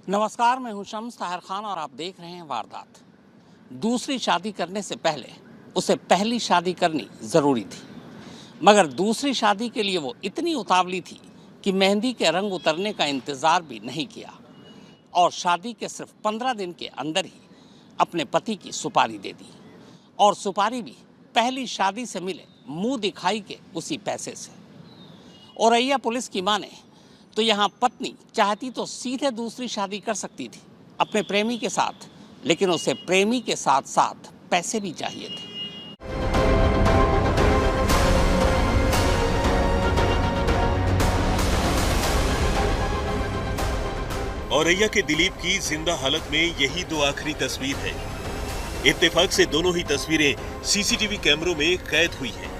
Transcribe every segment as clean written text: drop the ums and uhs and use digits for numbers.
नमस्कार, मैं हूं शम्स ताहिर खान और आप देख रहे हैं वारदात। दूसरी शादी करने से पहले उसे पहली शादी करनी ज़रूरी थी, मगर दूसरी शादी के लिए वो इतनी उतावली थी कि मेहंदी के रंग उतरने का इंतज़ार भी नहीं किया और शादी के सिर्फ 15 दिन के अंदर ही अपने पति की सुपारी दे दी, और सुपारी भी पहली शादी से मिले मुंह दिखाई के उसी पैसे से। औरैया पुलिस की माने तो यहाँ पत्नी चाहती तो सीधे दूसरी शादी कर सकती थी अपने प्रेमी के साथ, लेकिन उसे प्रेमी के साथ साथ पैसे भी चाहिए थे। औरैया के दिलीप की जिंदा हालत में यही दो आखिरी तस्वीर है। इत्तेफाक से दोनों ही तस्वीरें सीसीटीवी कैमरों में कैद हुई हैं।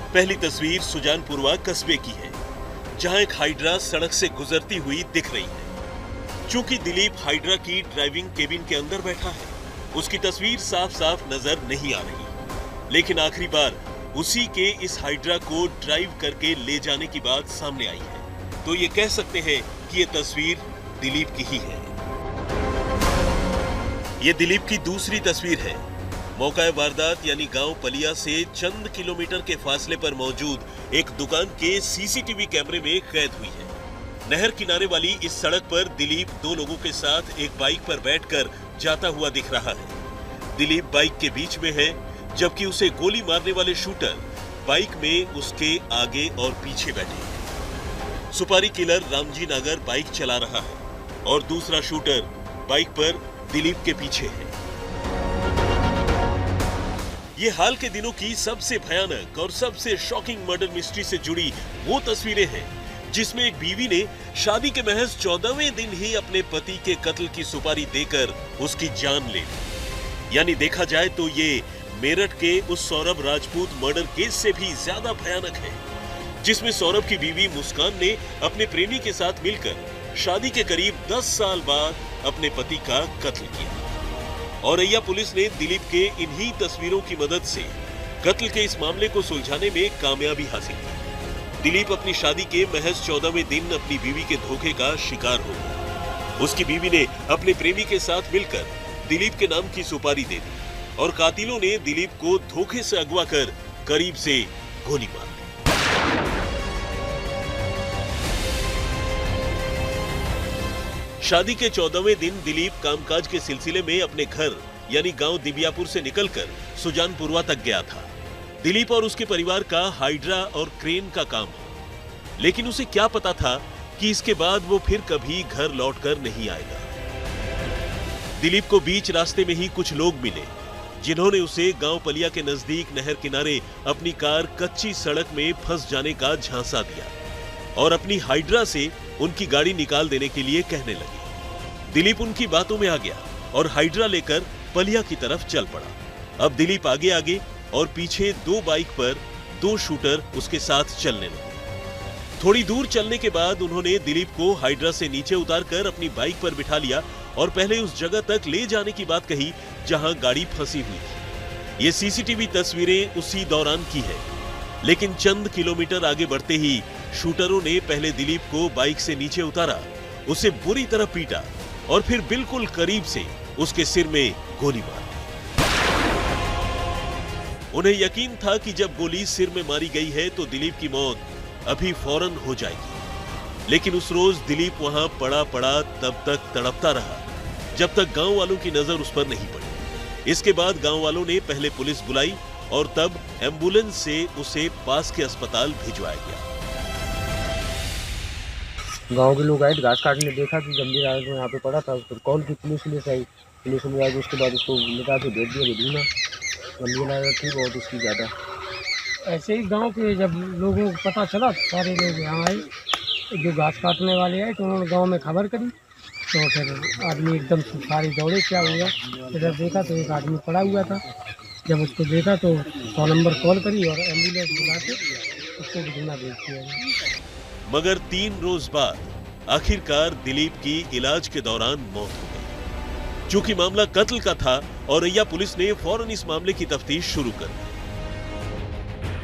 पहली तस्वीर सुजानपुरवा कस्बे की है, जहां एक हाइड्रा सड़क से गुजरती हुई दिख रही है। चूंकि दिलीप हाइड्रा की ड्राइविंग केबिन के अंदर बैठा है, उसकी तस्वीर साफ साफ नजर नहीं आ रही, लेकिन आखिरी बार उसी के इस हाइड्रा को ड्राइव करके ले जाने की बात सामने आई है, तो ये कह सकते हैं कि ये तस्वीर दिलीप की ही है। ये दिलीप की दूसरी तस्वीर है। मौका वारदात यानी गांव पलिया से चंद किलोमीटर के फासले पर मौजूद एक दुकान के सीसीटीवी कैमरे में कैद हुई है। नहर किनारे वाली इस सड़क पर दिलीप दो लोगों के साथ एक बाइक पर बैठकर जाता हुआ दिख रहा है। दिलीप बाइक के बीच में है, जबकि उसे गोली मारने वाले शूटर बाइक में उसके आगे और पीछे बैठे हैं। सुपारी किलर रामजी नागर बाइक चला रहा है और दूसरा शूटर बाइक पर दिलीप के पीछे है। ये हाल के दिनों की सबसे भयानक और सबसे शॉकिंग मर्डर मिस्ट्री से जुड़ी वो तस्वीरें हैं, जिसमें एक बीवी ने शादी के महज 14वें दिन ही अपने पति के कत्ल की सुपारी देकर उसकी जान ले ली। यानी देखा जाए तो ये मेरठ के उस सौरभ राजपूत मर्डर केस से भी ज्यादा भयानक है, जिसमें सौरभ की बीवी मुस्कान ने अपने प्रेमी के साथ मिलकर शादी के करीब 10 साल बाद अपने पति का कत्ल किया। औरैया पुलिस ने दिलीप के इन्हीं तस्वीरों की मदद से कत्ल के इस मामले को सुलझाने में कामयाबी हासिल की। दिलीप अपनी शादी के महज 14वें दिन अपनी बीवी के धोखे का शिकार हो गया। उसकी बीवी ने अपने प्रेमी के साथ मिलकर दिलीप के नाम की सुपारी दे दी और कातिलों ने दिलीप को धोखे से अगवा कर करीब से गोली मार दी। शादी के 14वें दिन दिलीप कामकाज के सिलसिले में अपने घर यानी गांव दिबियापुर से निकलकर सुजानपुरवा तक गया था। दिलीप और उसके परिवार का हाइड्रा और क्रेन का काम है, लेकिन उसे क्या पता था कि इसके बाद वो फिर कभी घर लौटकर नहीं आएगा। दिलीप को बीच रास्ते में ही कुछ लोग मिले, जिन्होंने उसे गांव पलिया के नजदीक नहर किनारे अपनी कार कच्ची सड़क में फंस जाने का झांसा दिया और अपनी हाइड्रा से उनकी गाड़ी निकाल देने के लिए कहने लगे। दिलीप उनकी बातों में आ गया और हाइड्रा लेकर पलिया की तरफ चल पड़ा। अब दिलीप आगे आगे और पीछे दो बाइक पर दो शूटर उसके साथ चलने लगे। थोड़ी दूर चलने के बाद उन्होंने दिलीप को हाइड्रा से नीचे उतारकर अपनी बाइक पर बिठा लिया और पहले उस जगह तक ले जाने की बात कही जहां गाड़ी फंसी हुई थी। ये सीसीटीवी तस्वीरें उसी दौरान की है, लेकिन चंद किलोमीटर आगे बढ़ते ही शूटरों ने पहले दिलीप को बाइक से नीचे उतारा, उसे बुरी तरह पीटा और फिर बिल्कुल करीब से उसके सिर में गोली मार दी। उन्हें यकीन था कि जब गोली सिर में मारी गई है तो दिलीप की मौत अभी फौरन हो जाएगी, लेकिन उस रोज दिलीप वहां पड़ा तब तक तड़पता रहा जब तक गांव वालों की नजर उस पर नहीं पड़ी। इसके बाद गांव वालों ने पहले पुलिस बुलाई और तब एम्बुलेंस से उसे पास के अस्पताल भिजवाया गया। गांव के लोग आए, घास काटने देखा कि गंभीर हालत में यहाँ पे पड़ा था। फिर कॉल की पुलिस आई, पुलिस ने आई, उसके बाद उसको निकाल के भेज दिया बदूना। गंभीर हालत थी बहुत उसकी ज़्यादा। ऐसे ही गांव के जब लोगों को पता चला, सारे लोग यहाँ आए, जो घास काटने वाले आए तो उन्होंने गांव में खबर करी, तो फिर आदमी एकदम से सारे दौड़े, क्या हुआ। इधर देखा तो एक आदमी पड़ा हुआ था। जब उसको देखा तो 100 नंबर कॉल करी और एम्बुलेंस बुला के उसको बदूना भेज दिया। मगर 3 रोज बाद आखिरकार दिलीप की इलाज के दौरान मौत हो गई। चूंकि मामला कत्ल का था, औरैया पुलिस ने फौरन इस मामले की तफ्तीश शुरू कर दी।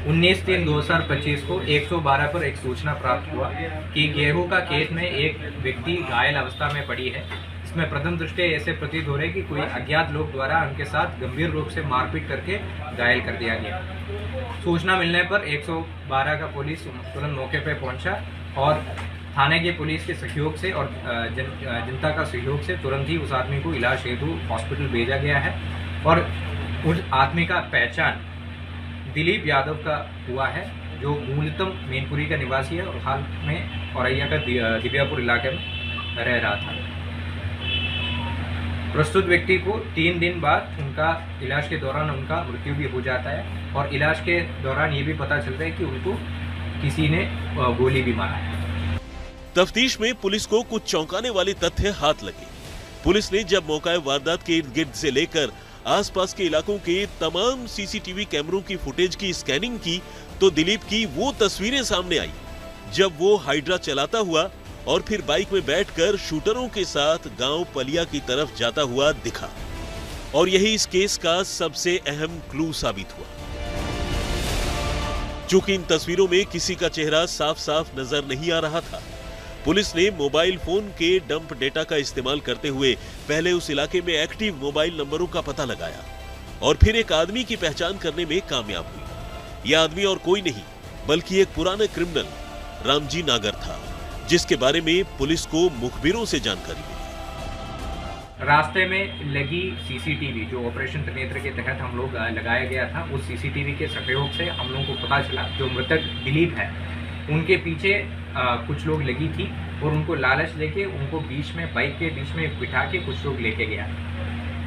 19/3/2025 को 112 पर एक सूचना प्राप्त हुआ कि गेहूं का खेत में एक व्यक्ति घायल अवस्था में पड़ी है। इसमें प्रथम दृष्टया ऐसे प्रतीत हो रहे कि कोई अज्ञात लोग द्वारा उनके साथ गंभीर रूप से मारपीट करके घायल कर दिया गया। सूचना मिलने पर 112 का पुलिस तुरंत मौके पर पहुंचा और थाने के पुलिस के सहयोग से और जनता का सहयोग से तुरंत ही उस आदमी को इलाज हेतु हॉस्पिटल भेजा गया है और उस आदमी का पहचान दिलीप यादव का हुआ है, जो मूलतः मैनपुरी का निवासी है और हाल में औरैया का दिबियापुर इलाके में रह रहा था। प्रस्तुत व्यक्ति को 3 दिन बाद उनका इलाज के दौरान उनका मृत्यु भी हो जाता है और इलाज के दौरान ये भी पता चलता है कि उनको किसी ने गोली भी मारा है। तफ्तीश में पुलिस को कुछ चौंकाने वाले तथ्य हाथ लगे। पुलिस ने जब मौका वारदात के इर्द गिर्द से लेकर आसपास के इलाकों के तमाम सीसीटीवी कैमरों की फुटेज की स्कैनिंग की तो दिलीप की वो तस्वीरें सामने आई जब वो हाइड्रा चलाता हुआ और फिर बाइक में बैठकर शूटरों के साथ गांव पलिया की तरफ जाता हुआ दिखा। और यही इस केस का सबसे अहम क्लू साबित हुआ। चूंकि इन तस्वीरों में किसी का चेहरा साफ साफ नजर नहीं आ रहा था, पुलिस ने मोबाइल फोन के डंप डेटा का इस्तेमाल करते हुए पहले उस इलाके में एक्टिव मोबाइल नंबरों का पता लगाया और फिर एक आदमी की पहचान करने में कामयाब हुई। यह आदमी और कोई नहीं बल्कि एक पुराना क्रिमिनल रामजी नागर था, जिसके बारे में पुलिस को मुखबिरों से जानकारी मिली। रास्ते में लगी सीसीटीवी जो ऑपरेशन त्रिनेत्र के तहत हम लोग लगाया गया था, उस सीसीटीवी के सहयोग से हम लोगों को पता चला जो मृतक दिलीप है उनके पीछे कुछ लोग लगी थी और उनको लालच लेके उनको बीच में बाइक के बीच में बिठा के कुछ लोग लेके गया।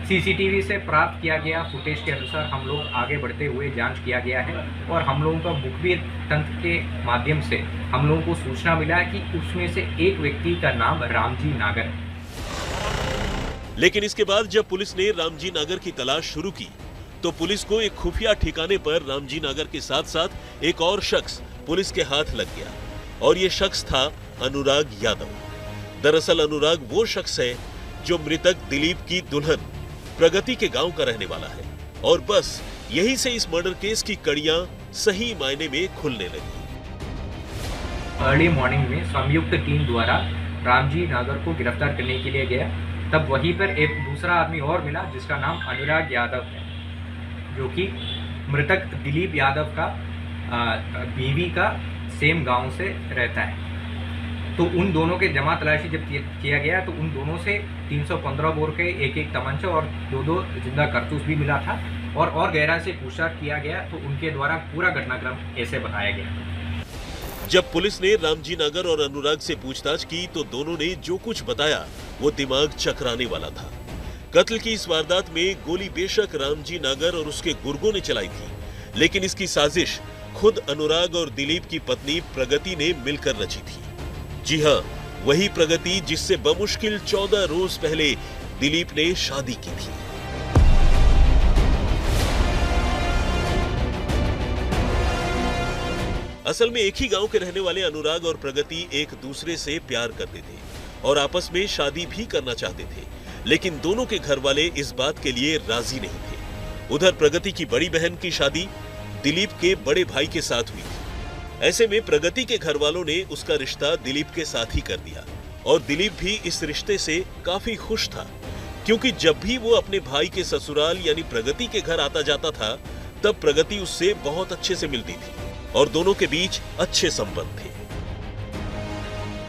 सीसीटीवी से प्राप्त किया गया फुटेज के अनुसार हम लोग आगे बढ़ते हुए जांच किया गया है और हम लोगों का मुखबिर तंत्र के माध्यम से हम लोगों को सूचना मिला कि उसमें से एक व्यक्ति का नाम रामजी नागर है। लेकिन इसके बाद जब पुलिस ने रामजी नागर की तलाश शुरू की तो पुलिस को एक खुफिया ठिकाने पर रामजी नागर के साथ साथ एक और शख्स पुलिस के हाथ लग गया और ये शख्स था अनुराग यादव। दरअसल अनुराग वो शख्स है जो मृतक दिलीप की दुल्हन प्रगति के गांव का रहने वाला है और बस यहीं से इस मर्डर केस की कड़ियां सही मायने में खुलने लगी। अर्ली मॉर्निंग में संयुक्त टीम द्वारा रामजी नागर को गिरफ्तार करने के लिए गया, तब वहीं पर एक दूसरा आदमी और मिला जिसका नाम अनुराग यादव है, जो कि मृतक दिलीप यादव का बीवी का सेम गांव से रहता है। तो उन दोनों के जमा तलाशी जब किया गया तो उन दोनों से 315 बोर के एक तमंचा और 2 जिंदा कारतूस भी मिला था और गहरा से पूछताछ किया गया तो उनके द्वारा पूरा घटनाक्रम ऐसे बताया गया। जब पुलिस ने रामजी नागर और अनुराग से पूछताछ की तो दोनों ने जो कुछ बताया वो दिमाग चकराने वाला था। कत्ल की इस वारदात में गोली बेशक रामजी नागर और उसके गुर्गों ने चलाई थी, लेकिन इसकी साजिश खुद अनुराग और दिलीप की पत्नी प्रगति ने मिलकर रची थी। जी हां, वही प्रगति जिससे बमुश्किल 14 रोज पहले दिलीप ने शादी की थी। असल में एक ही गांव के रहने वाले अनुराग और प्रगति एक दूसरे से प्यार करते थे और आपस में शादी भी करना चाहते थे, लेकिन दोनों के घर वाले इस बात के लिए राजी नहीं थे। उधर प्रगति की बड़ी बहन की शादी दिलीप के बड़े भाई के साथ हुई थी। ऐसे में प्रगति के घर वालों ने उसका रिश्ता दिलीप के साथ ही कर दिया और दिलीप भी इस रिश्ते से काफी खुश था, क्योंकि जब भी वो अपने भाई के ससुराल यानी प्रगति के घर आता जाता था तब प्रगति उससे बहुत अच्छे से मिलती थी और दोनों के बीच अच्छे संबंध थे।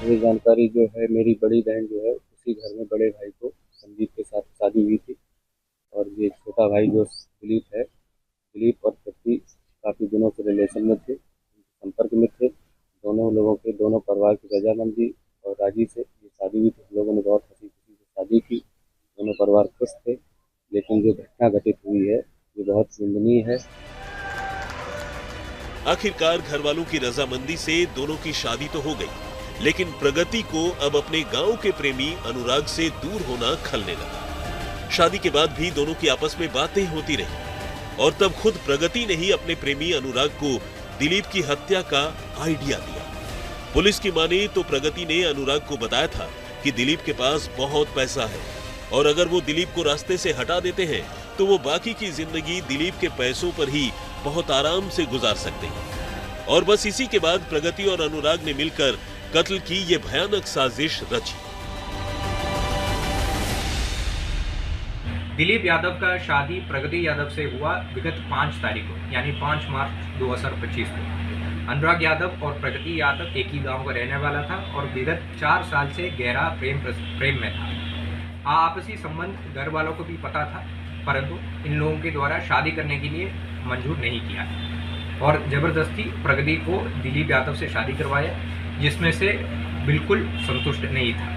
ये जानकारी जो है, मेरी बड़ी बहन जो है उसी घर में बड़े भाई को संदीप के साथ शादी हुई थी और ये छोटा भाई जो दिलीप है, दिलीप और प्रगति काफ़ी दिनों से रिलेशन में थे, संपर्क में थे। दोनों लोगों के दोनों परिवार की रजामंदी और राजी से ये शादी हुई थी। हम लोगों ने बहुत हंसी खुशी से शादी की, दोनों परिवार खुश थे। लेकिन जो घटना घटित हुई है ये बहुत निंदनीय है। आखिरकार घर वालों की रजामंदी से दोनों की शादी तो हो गई, लेकिन प्रगति को अब अपने गांव के प्रेमी अनुराग से दूर होना खलने लगा। शादी के बाद भी दोनों की आपस में बातें होती रही और तब खुद प्रगति ने ही अपने प्रेमी अनुराग को दिलीप की हत्या का आइडिया दिया। पुलिस की माने तो प्रगति ने अनुराग को बताया था कि दिलीप के पास बहुत पैसा है और अगर वो दिलीप को रास्ते से हटा देते हैं तो वो बाकी की जिंदगी दिलीप के पैसों पर ही बहुत आराम से गुजार सकते हैं। और बस इसी के बाद प्रगति और अनुराग ने मिलकर कत्ल की ये भयानक साजिश रची। दिलीप यादव का शादी प्रगति यादव से हुआ विगत 5 तारीख को, यानी 5 मार्च 2025 को। अनुराग यादव और प्रगति यादव एक ही गांव का रहने वाला था और विगत 4 साल से गहरा प्रेम में था। आपसी संबंध घर वालों को भी पता था, परंतु इन लोगों के द्वारा शादी करने के लिए मंजूर नहीं किया और जबरदस्ती प्रगति को दिलीप यादव से शादी करवाया, जिसमें से बिल्कुल संतुष्ट नहीं था।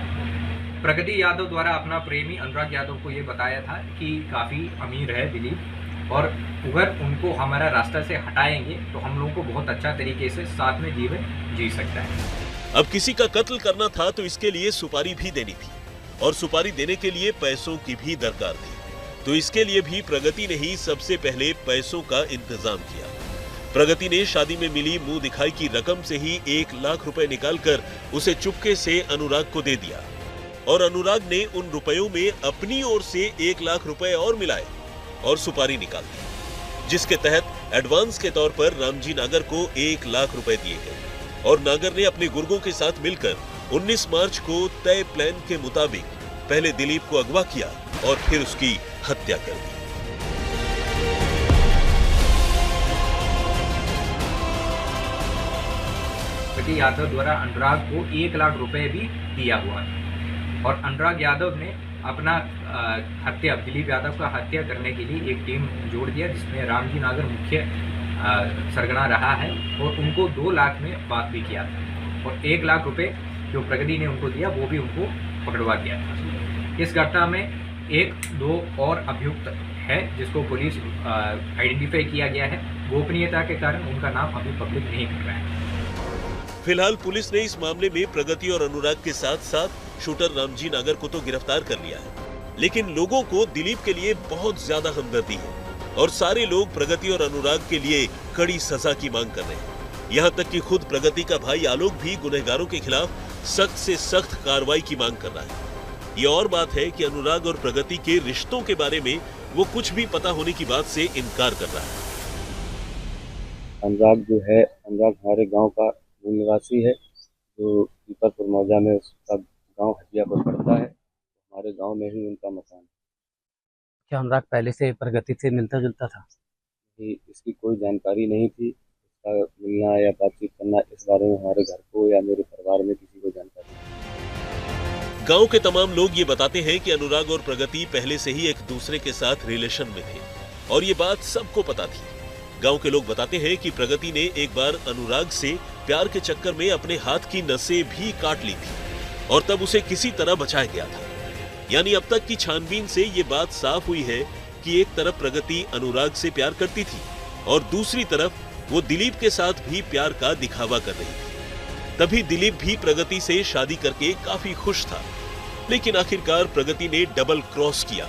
प्रगति यादव द्वारा अपना प्रेमी अनुराग यादव को ये बताया था कि काफ़ी अमीर है दिलीप और अगर उनको हमारा रास्ता से हटाएंगे तो हम लोगों को बहुत अच्छा तरीके से साथ में जीवन जी सकता है। अब किसी का कत्ल करना था तो इसके लिए सुपारी भी देनी थी और सुपारी देने के लिए पैसों की भी दरकार थी। तो इसके लिए भी प्रगति ने ही सबसे पहले पैसों का इंतजाम किया। प्रगति ने शादी में मिली मुंह दिखाई की रकम से ही 1 लाख रुपए निकालकर उसे चुपके से अनुराग को दे दिया और अनुराग ने उन रुपयों में अपनी ओर से 1 लाख रुपए और मिलाए और सुपारी निकाल दी, जिसके तहत एडवांस के तौर पर रामजी नागर को 1 लाख रुपए दिए गए और नागर ने अपने गुर्गों के साथ मिलकर 19 मार्च को तय प्लान के मुताबिक पहले दिलीप को अगवा किया और फिर उसकी हत्या कर दी। प्रगति यादव द्वारा अनुराग को 1 लाख रुपए भी दिया हुआ और अनुराग यादव ने अपना हत्या दिलीप यादव का हत्या करने के लिए एक टीम जोड़ दिया, जिसमें रामजी नागर मुख्य सरगना रहा है और उनको 2 लाख में बात भी किया था और 1 लाख रुपए जो प्रगति ने उनको दिया वो भी उनको पकड़वा दिया था। इस घटना में 1-2 और अभियुक्त है जिसको पुलिस आइडेंटिफाई किया गया है। गोपनीयता के कारण उनका नाम अभी पब्लिक नहीं कर रहा है। फिलहाल पुलिस ने इस मामले में प्रगति और अनुराग के साथ साथ शूटर रामजी नागर को तो गिरफ्तार कर लिया है, लेकिन लोगों को दिलीप के लिए बहुत ज्यादा हमदर्दी है और सारे लोग प्रगति और अनुराग के लिए कड़ी सजा की मांग कर रहे हैं। यहाँ तक कि खुद प्रगति का भाई आलोक भी गुनहगारों के खिलाफ सख्त से सख्त कार्रवाई की मांग कर रहा है। ये और बात है कि अनुराग और प्रगति के रिश्तों के बारे में वो कुछ भी पता होने की बात से इनकार कर रहा है। अनुराग हमारे गांव का मूल निवासी है, जो पीपरपुर मौजा में उसका गांव हटियापुर पड़ता है। हमारे गांव में ही उनका मकान। क्या अनुराग पहले से प्रगति से मिलता जुलता था? इसकी कोई जानकारी नहीं थी। इसका मिलना या बातचीत करना इस बारे में हमारे घर को या मेरे परिवार में किसी को जानकारी नहीं। गांव के तमाम लोग ये बताते हैं कि अनुराग और प्रगति पहले से ही एक दूसरे के साथ रिलेशन में थे और ये बात सबको पता थी। गांव के लोग बताते हैं कि प्रगति ने एक बार अनुराग से प्यार के चक्कर में अपने हाथ की नसें भी काट ली थी और तब उसे किसी तरह बचाया गया था। यानी अब तक की छानबीन से ये बात साफ हुई है कि एक तरफ प्रगति अनुराग से प्यार करती थी और दूसरी तरफ वो दिलीप के साथ भी प्यार का दिखावा कर रही थी। तभी दिलीप भी प्रगति से शादी करके काफी खुश था, लेकिन आखिरकार प्रगति ने डबल क्रॉस किया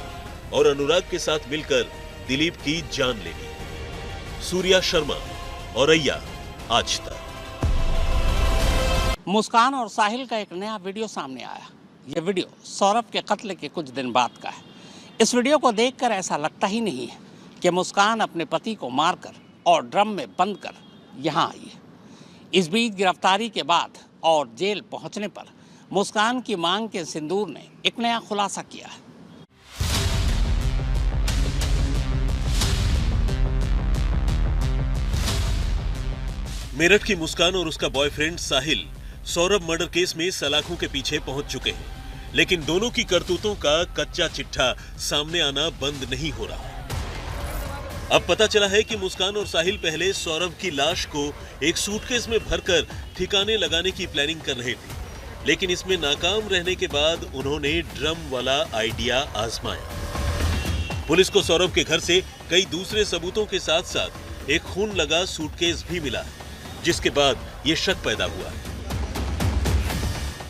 और अनुराग के साथ मिलकर दिलीप की जान ले ली। सूर्या शर्मा, औरैया, आज तक। मुस्कान और साहिल का एक नया वीडियो सामने आया। यह वीडियो सौरभ के कत्ल के कुछ दिन बाद का है। इस वीडियो को देखकर ऐसा लगता ही नहीं है कि मुस्कान अपने पति को मारकर और ड्रम में बंद कर यहाँ आई है। इस बीच गिरफ्तारी के बाद और जेल पहुंचने पर मुस्कान की मांग के सिंदूर ने एक नया खुलासा किया है। मेरठ की मुस्कान और उसका बॉयफ्रेंड साहिल सौरभ मर्डर केस में सलाखों के पीछे पहुंच चुके हैं, लेकिन दोनों की करतूतों का कच्चा चिट्ठा सामने आना बंद नहीं हो रहा। अब पता चला है कि मुस्कान और साहिल पहले सौरभ की लाश को एक सूटकेस में भरकर ठिकाने लगाने की प्लानिंग कर रहे थे, लेकिन इसमें नाकाम रहने के बाद उन्होंने ड्रम वाला आइडिया आजमाया। पुलिस को सौरभ के घर से कई दूसरे सबूतों के साथ साथ एक खून लगा सूटकेस भी मिला, जिसके बाद ये शक पैदा हुआ।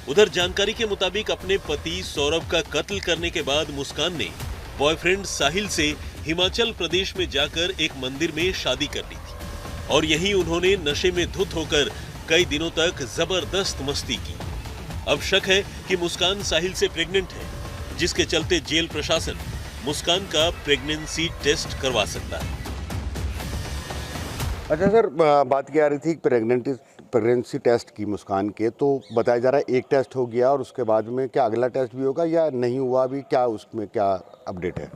उधर जानकारी के मुताबिक अपने पति सौरभ का कत्ल करने के बाद मुस्कान ने बॉयफ्रेंड साहिल से हिमाचल प्रदेश में जाकर एक मंदिर में शादी कर ली थी और यहीं उन्होंने नशे में धुत होकर कई दिनों तक जबरदस्त मस्ती की। अब शक है कि मुस्कान साहिल से प्रेग्नेंट है, जिसके चलते जेल प्रशासन मुस्कान का प्रेगनेंसी टेस्ट करवा सकता है। अच्छा सर, बात क्या आ रही थी प्रेगनेंसी टेस्ट की मुस्कान के, तो बताया जा रहा है एक टेस्ट हो गया और उसके बाद में क्या अगला टेस्ट भी होगा या नहीं हुआ अभी, क्या उसमें क्या अपडेट है?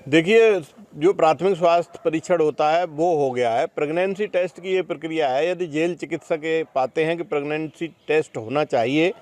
देखिए, जो प्राथमिक स्वास्थ्य परीक्षण होता है वो हो गया है। प्रेगनेंसी टेस्ट की ये प्रक्रिया है, यदि जेल चिकित्सक ये पाते हैं कि प्रेगनेंसी टेस्ट होना चाहिए,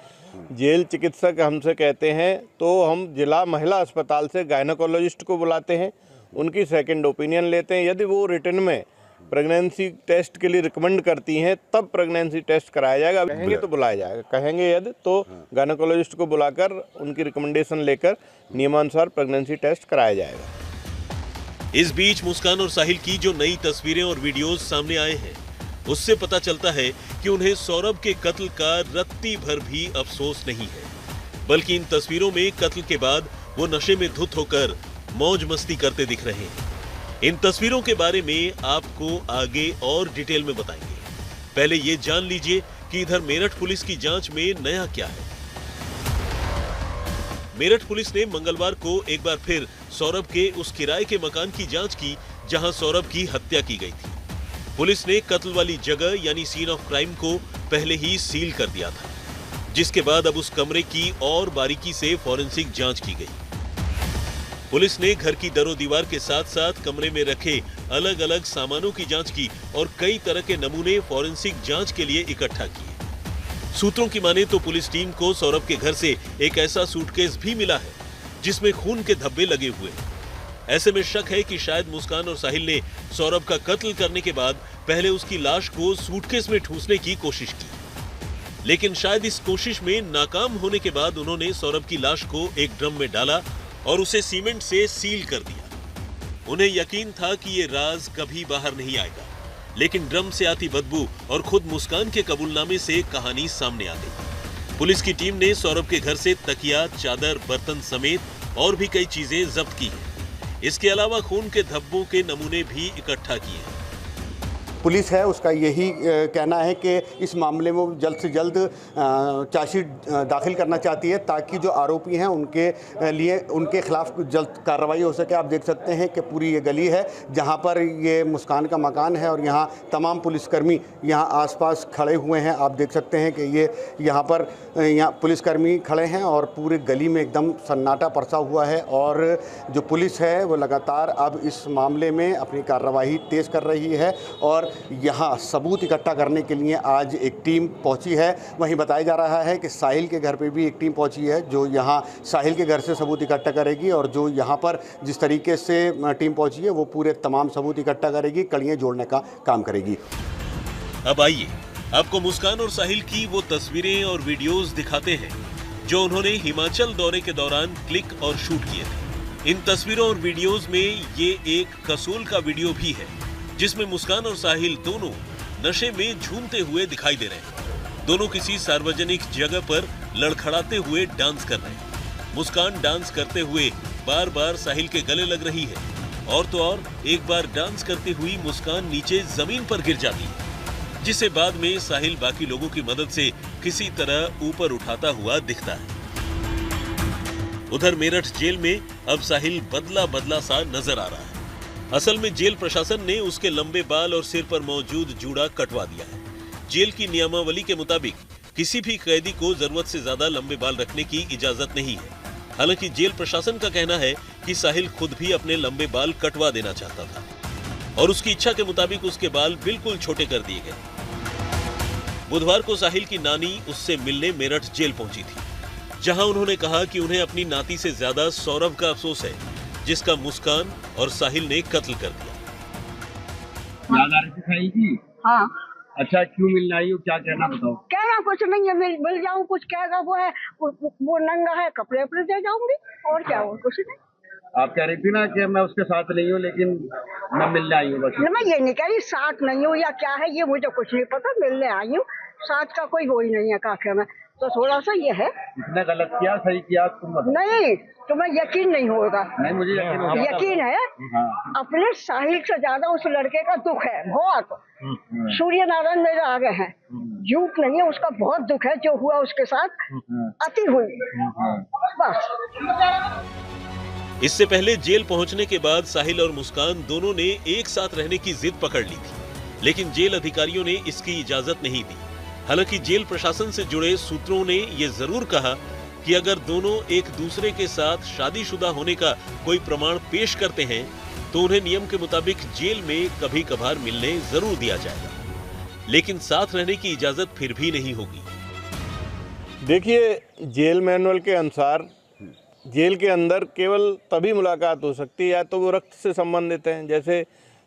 जेल चिकित्सक हमसे कहते हैं तो हम जिला महिला अस्पताल से गायनोकोलॉजिस्ट को बुलाते हैं, उनकी सेकंड ओपिनियन लेते हैं। यदि वो रिटर्न में प्रेगनेंसी टेस्ट के लिए रिकमेंड करती हैं तब प्रेगनेंसी टेस्ट कराया जाएगा। कहेंगे तो बुलाया जाएगा, कहेंगे यदि तो गायनोकोलॉजिस्ट को बुलाकर उनकी रिकमेंडेशन लेकर नियमानुसार प्रेगनेंसी टेस्ट कराया जाएगा। इस बीच मुस्कान और साहिल की जो नई तस्वीरें और वीडियोस सामने आए हैं, उससे पता चलता है कि उन्हें सौरभ के कत्ल का रत्ती भर भी अफसोस नहीं है, बल्कि इन तस्वीरों में कत्ल के बाद वो नशे में धुत होकर मौज मस्ती करते दिख रहे हैं। इन तस्वीरों के बारे में आपको आगे और डिटेल में बताएंगे। पहले ये जान लीजिए कि इधर मेरठ पुलिस की जांच में नया क्या है। मेरठ पुलिस ने मंगलवार को एक बार फिर सौरभ के उस किराए के मकान की जांच की जहां सौरभ की हत्या की गई थी। पुलिस ने कत्ल वाली जगह यानी सीन ऑफ क्राइम को पहले ही सील कर दिया था, जिसके बाद अब उस कमरे की और बारीकी से फॉरेंसिक जांच की गई। पुलिस ने घर की दरो दीवार के साथ साथ कमरे में रखे अलग अलग सामानों की जांच की और कई तरह के नमूने फॉरेंसिक जांच के लिए इकट्ठा किए। सूत्रों की माने तो पुलिस टीम को सौरभ के घर से एक ऐसा सूटकेस भी मिला है जिसमें खून के धब्बे लगे हुए हैं। ऐसे में शक है कि शायद मुस्कान और साहिल ने सौरभ का कत्ल करने के बाद पहले उसकी लाश को सूटकेस में ठूंसने की कोशिश की, लेकिन शायद इस कोशिश में नाकाम होने के बाद उन्होंने सौरभ की लाश को एक ड्रम में डाला और उसे सीमेंट से सील कर दिया। उन्हें यकीन था कि ये राज कभी बाहर नहीं आएगा, लेकिन ड्रम से आती बदबू और खुद मुस्कान के कबूलनामे से कहानी सामने आ गई। पुलिस की टीम ने सौरभ के घर से तकिया, चादर, बर्तन समेत और भी कई चीजें जब्त की हैं। इसके अलावा खून के धब्बों के नमूने भी इकट्ठा किए हैं। पुलिस है उसका यही कहना है कि इस मामले में वो जल्द से जल्द चार्जशीट दाखिल करना चाहती है ताकि जो आरोपी हैं उनके लिए उनके खिलाफ जल्द कार्रवाई हो सके। आप देख सकते हैं कि पूरी ये गली है जहां पर ये मुस्कान का मकान है और यहां तमाम पुलिसकर्मी यहां आसपास खड़े हुए हैं। आप देख सकते हैं कि ये यहां पर पुलिसकर्मी खड़े हैं और पूरी गली में एकदम सन्नाटा परसा हुआ है और जो पुलिस है वो लगातार अब इस मामले में अपनी कार्रवाई तेज कर रही है और यहाँ सबूत इकट्ठा करने के लिए आज एक टीम पहुंची है। वहीं बताया जा रहा है कि साहिल के घर पे भी एक टीम पहुंची है जो यहाँ साहिल के घर से सबूत इकट्ठा करेगी और जो यहाँ पर जिस तरीके से टीम पहुंची है वो पूरे तमाम सबूत इकट्ठा करेगी, कड़ियाँ जोड़ने का काम करेगी। अब आइए आपको मुस्कान और साहिल की वो तस्वीरें और वीडियोस दिखाते हैं जो उन्होंने हिमाचल दौरे के दौरान क्लिक और शूट किए थे। इन तस्वीरों और वीडियोस में ये एक कसोल का वीडियो भी है जिसमें मुस्कान और साहिल दोनों नशे में झूमते हुए दिखाई दे रहे हैं। दोनों किसी सार्वजनिक जगह पर लड़खड़ाते हुए डांस कर रहे हैं। मुस्कान डांस करते हुए बार बार साहिल के गले लग रही है और तो और एक बार डांस करती हुई मुस्कान नीचे जमीन पर गिर जाती है, जिसे बाद में साहिल बाकी लोगों की मदद से किसी तरह ऊपर उठाता हुआ दिखता है। उधर मेरठ जेल में अब साहिल बदला बदला सा नजर आ रहा है। असल में जेल प्रशासन ने उसके लंबे बाल और सिर पर मौजूद जूड़ा कटवा दिया है। जेल की नियमावली के मुताबिक किसी भी कैदी को जरूरत से ज्यादा लंबे बाल रखने की इजाजत नहीं है। हालांकि जेल प्रशासन का कहना है कि साहिल खुद भी अपने लंबे बाल कटवा देना चाहता था और उसकी इच्छा के मुताबिक उसके बाल बिल्कुल छोटे कर दिए गए। बुधवार को साहिल की नानी उससे मिलने मेरठ जेल पहुंची थी, जहां उन्होंने कहा कि उन्हें अपनी नाती से ज्यादा सौरभ का अफसोस है जिसका मुस्कान और साहिल ने कत्ल कर दिया। याद आ रही थी साहिल की? हाँ। अच्छा, क्यों मिलने आई हो, क्या कहना बताओ? कहना कुछ नहीं है, मिल जाऊं, कुछ कहेगा वो है वो नंगा है, कपड़े उपड़े दे जाऊंगी और क्या हो, कुछ नहीं। आप कह रही थी ना कि मैं उसके साथ नहीं हूँ लेकिन मैं मिलने आई हूँ। बस मैं ये नहीं कह रही साथ नहीं हूँ या क्या है, ये मुझे कुछ नहीं पता, मिलने आई हूँ। साथ का कोई वो ही नहीं है काके में, तो थोड़ा सा ये है। इसने गलत किया सही किया तुम बताओ। नहीं, तुम्हें यकीन नहीं होगा। नहीं, मुझे यकीन है। हाँ। अपने साहिल से ज्यादा उस लड़के का दुख है बहुत। सूर्य नारायण मेरे आगे हैं, झूठ नहीं है, उसका बहुत दुख है जो हुआ उसके साथ, अति हुई बस। इससे पहले जेल पहुंचने के बाद साहिल और मुस्कान दोनों ने एक साथ रहने की जिद पकड़ ली थी, लेकिन जेल अधिकारियों ने इसकी इजाजत नहीं दी। हालांकि जेल प्रशासन से जुड़े सूत्रों ने ये जरूर कहा कि अगर दोनों एक दूसरे के साथ शादीशुदा होने का कोई प्रमाण पेश करते हैं तो उन्हें नियम के मुताबिक जेल में कभी कभार मिलने जरूर दिया जाएगा, लेकिन साथ रहने की इजाजत फिर भी नहीं होगी। देखिए, जेल मैनुअल के अनुसार जेल के अंदर केवल तभी मुलाकात हो सकती है या तो वो रक्त से संबंधित हैं, जैसे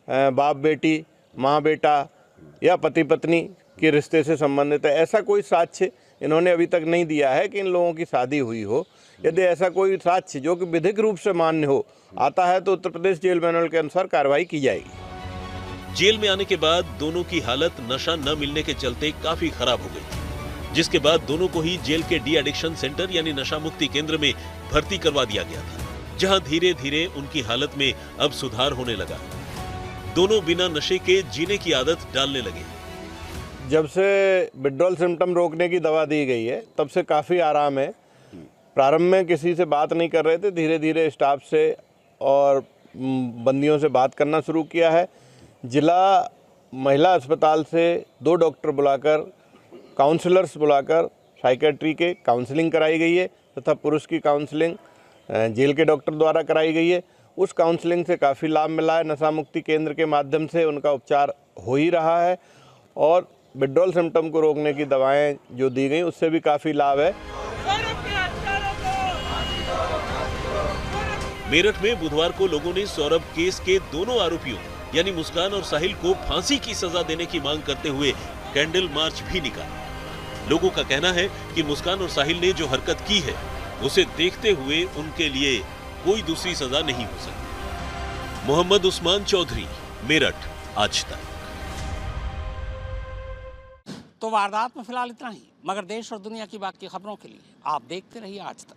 बाप बेटी, माँ बेटा या पति पत्नी के रिश्ते से संबंधित है। ऐसा कोई साक्ष्य इन्होंने अभी तक नहीं दिया है कि इन लोगों की शादी हुई हो। यदि ऐसा कोई साक्ष्य जो कि विधिक रूप से मान्य हो आता है तो उत्तर प्रदेश जेल मैनुअल के अनुसार कार्रवाई की जाएगी। जेल में आने के बाद दोनों की हालत नशा न मिलने के चलते काफी खराब हो गई थी, जिसके बाद दोनों को ही जेल के डी एडिक्शन सेंटर यानी नशा मुक्ति केंद्र में भर्ती करवा दिया गया था, जहां धीरे धीरे उनकी हालत में अब सुधार होने लगा। दोनों बिना नशे के जीने की आदत डालने लगे। जब से विड्रॉल सिम्टम रोकने की दवा दी गई है तब से काफ़ी आराम है। प्रारंभ में किसी से बात नहीं कर रहे थे, धीरे धीरे स्टाफ से और बंदियों से बात करना शुरू किया है। जिला महिला अस्पताल से 2 डॉक्टर बुलाकर, काउंसलर्स बुलाकर साइकेट्री के काउंसलिंग कराई गई है तथा पुरुष की काउंसलिंग जेल के डॉक्टर द्वारा कराई गई है। उस काउंसलिंग से काफ़ी लाभ मिला है। नशा मुक्ति केंद्र के माध्यम से उनका उपचार हो ही रहा है और विड्रॉल सिम्टम को रोकने की दवाएं जो दी गई उससे भी काफ़ी लाभ है। मेरठ में बुधवार को लोगों ने सौरभ केस के दोनों आरोपियों यानी मुस्कान और साहिल को फांसी की सजा देने की मांग करते हुए कैंडल मार्च भी निकाला। लोगों का कहना है कि मुस्कान और साहिल ने जो हरकत की है उसे देखते हुए उनके लिए कोई दूसरी सजा नहीं हो सकती। मोहम्मद उस्मान चौधरी, मेरठ, आज तक। तो वारदात में फिलहाल इतना ही, मगर देश और दुनिया की बाकी खबरों के लिए आप देखते रहिए आज तक।